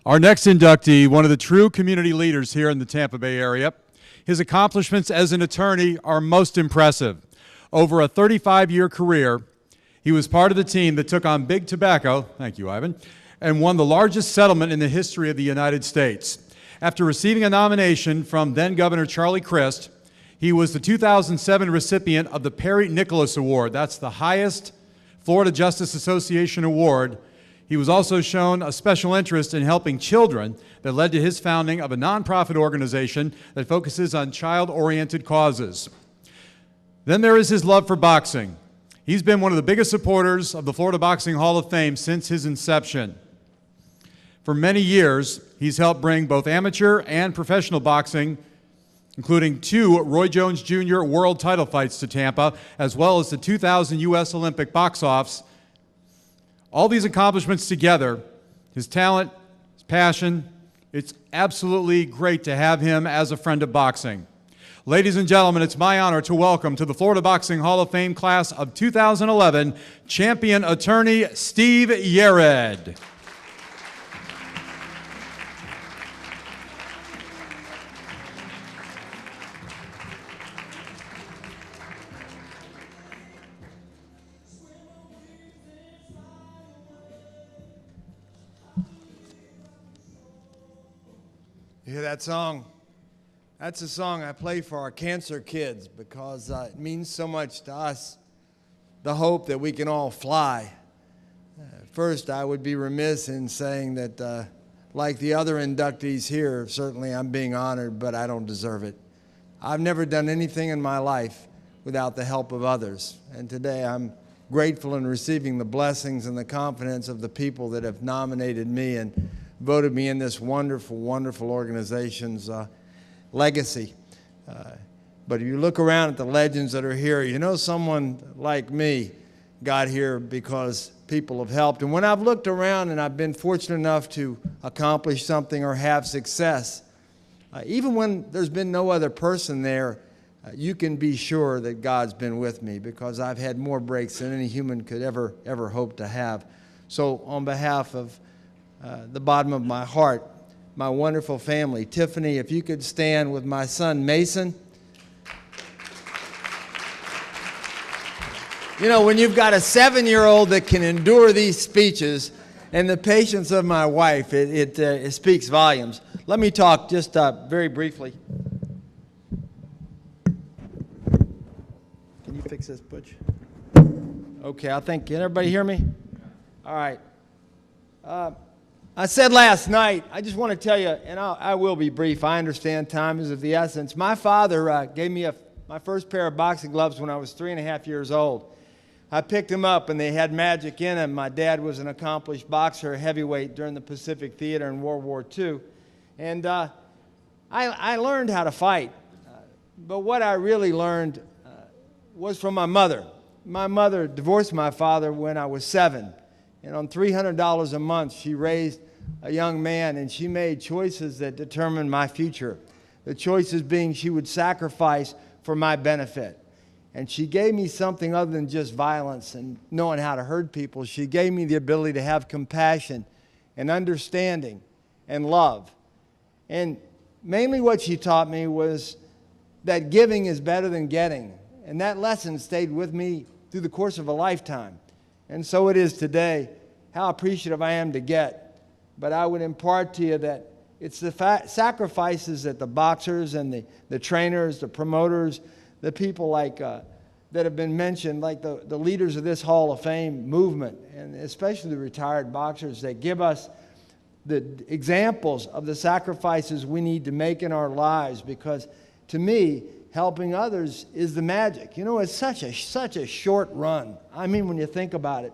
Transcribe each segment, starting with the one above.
Our next inductee, one of the true community leaders here in the Tampa Bay area. His accomplishments as an attorney are most impressive. Over a 35-year career, he was part of the team that took on Big Tobacco, thank you, Ivan, and won the largest settlement in the history of the United States. After receiving a nomination from then-Governor Charlie Crist, he was the 2007 recipient of the Perry Nicholas Award. That's the highest Florida Justice Association award. He was also shown a special interest in helping children that led to his founding of a nonprofit organization that focuses on child-oriented causes. Then there is his love for boxing. He's been one of the biggest supporters of the Florida Boxing Hall of Fame since his inception. For many years, he's helped bring both amateur and professional boxing, including 2 Roy Jones Jr. world title fights to Tampa, as well as the 2000 U.S. Olympic box-offs. All these accomplishments together, his talent, his passion, it's absolutely great to have him as a friend of boxing. Ladies and gentlemen, it's my honor to welcome to the Florida Boxing Hall of Fame class of 2011, champion attorney Steve Yerrid. You hear that song? That's a song I play for our cancer kids because it means so much to us, the hope that we can all fly. First, I would be remiss in saying that, like the other inductees here, certainly I'm being honored, but I don't deserve it. I've never done anything in my life without the help of others, and today I'm grateful in receiving the blessings and the confidence of the people that have nominated me and voted me in this wonderful, wonderful organization's legacy. But if you look around at the legends that are here, you know someone like me got here because people have helped. And when I've looked around and I've been fortunate enough to accomplish something or have success, even when there's been no other person there, you can be sure that God's been with me because I've had more breaks than any human could ever hope to have. So on behalf of the bottom of my heart, my wonderful family. Tiffany, if you could stand with my son, Mason. You know, when you've got a 7-year-old that can endure these speeches and the patience of my wife, it speaks volumes. Let me talk just very briefly. Can you fix this, Butch? Okay, I think, can everybody hear me? All right. I said last night, I just want to tell you, and I will be brief. I understand time is of the essence. My father gave me my first pair of boxing gloves when I was 3.5 years old. I picked them up, and they had magic in them. My dad was an accomplished boxer, heavyweight during the Pacific Theater in World War II. And I learned how to fight. But what I really learned was from my mother. My mother divorced my father when I was 7. And on $300 a month, she raised a young man, and she made choices that determined my future. The choices being she would sacrifice for my benefit. And she gave me something other than just violence and knowing how to hurt people. She gave me the ability to have compassion and understanding and love. And mainly what she taught me was that giving is better than getting. And that lesson stayed with me through the course of a lifetime. And so it is today, how appreciative I am to get. But I would impart to you that it's the sacrifices that the boxers and the trainers, the promoters, the people like that have been mentioned, like the leaders of this Hall of Fame movement, and especially the retired boxers that give us the examples of the sacrifices we need to make in our lives, because to me, helping others is the magic. You know, it's such a short run. I mean, when you think about it,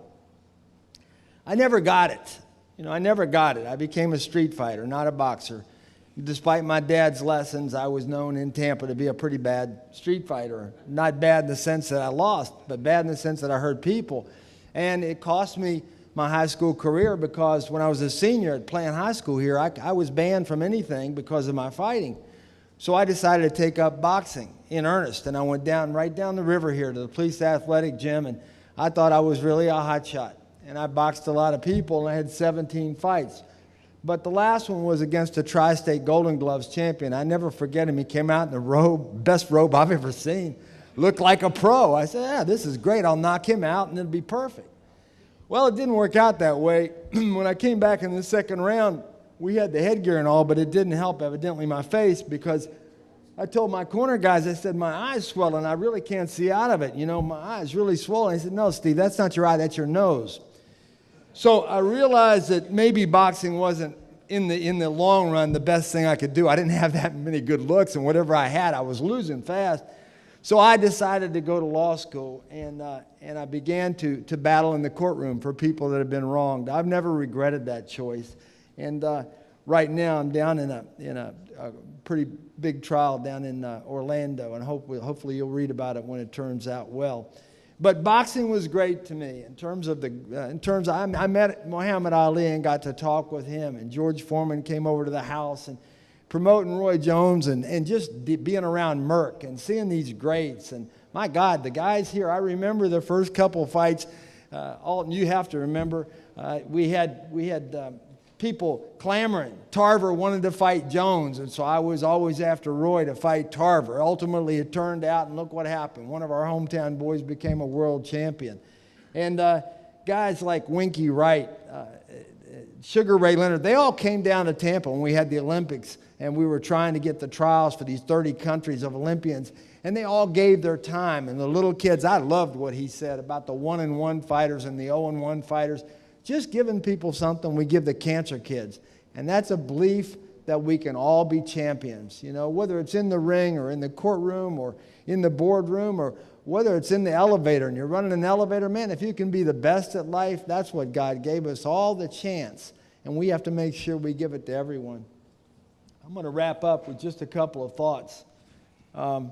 I never got it. You know, I never got it. I became a street fighter, not a boxer. Despite my dad's lessons, I was known in Tampa to be a pretty bad street fighter. Not bad in the sense that I lost, but bad in the sense that I hurt people. And it cost me my high school career because when I was a senior at Plant High School here, I was banned from anything because of my fighting. So I decided to take up boxing in earnest, and I went right down the river here to the police athletic gym, and I thought I was really a hot shot. And I boxed a lot of people, and I had 17 fights. But the last one was against a Tri-State Golden Gloves champion. I never forget him. He came out in the robe, best robe I've ever seen. Looked like a pro. I said, yeah, this is great. I'll knock him out and it'll be perfect. Well, it didn't work out that way. When I came back in the second round, we had the headgear and all, but it didn't help evidently my face, because I told my corner guys, I said, my eye's swollen. I really can't see out of it. You know, my eye's really swollen. He said, no, Steve, that's not your eye, that's your nose. So I realized that maybe boxing wasn't, in the long run, the best thing I could do. I didn't have that many good looks, and whatever I had, I was losing fast. So I decided to go to law school, and I began to battle in the courtroom for people that have been wronged. I've never regretted that choice. And right now I'm down in a pretty big trial down in Orlando, and hopefully you'll read about it when it turns out well. But boxing was great to me I met Muhammad Ali and got to talk with him, and George Foreman came over to the house, and promoting Roy Jones, and just being around Merck and seeing these greats. And my God, the guys here, I remember the first couple of fights. Alton, you have to remember, we had people clamoring. Tarver wanted to fight Jones, and so I was always after Roy to fight Tarver. Ultimately, it turned out, and look what happened. One of our hometown boys became a world champion. And guys like Winky Wright, Sugar Ray Leonard, they all came down to Tampa when we had the Olympics, and we were trying to get the trials for these 30 countries of Olympians, and they all gave their time. And the little kids, I loved what he said about the 1-1 fighters and the 0-1 fighters. Just giving people something, we give the cancer kids. And that's a belief that we can all be champions. You know, whether it's in the ring or in the courtroom or in the boardroom, or whether it's in the elevator and you're running an elevator, man, if you can be the best at life, that's what God gave us all the chance. And we have to make sure we give it to everyone. I'm going to wrap up with just a couple of thoughts. I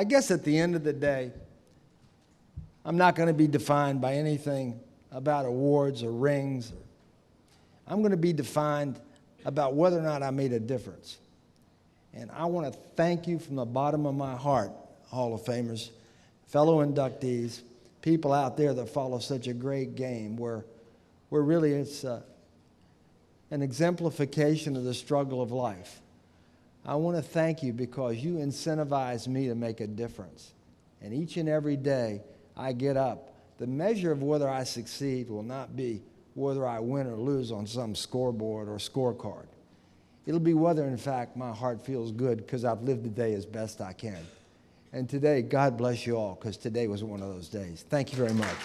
guess at the end of the day, I'm not going to be defined by anything about awards or rings. I'm going to be defined about whether or not I made a difference. And I want to thank you from the bottom of my heart, Hall of Famers, fellow inductees, people out there that follow such a great game where really it's an exemplification of the struggle of life. I want to thank you because you incentivize me to make a difference. And each and every day I get up, the measure of whether I succeed will not be whether I win or lose on some scoreboard or scorecard. It'll be whether, in fact, my heart feels good because I've lived the day as best I can. And today, God bless you all, because today was one of those days. Thank you very much.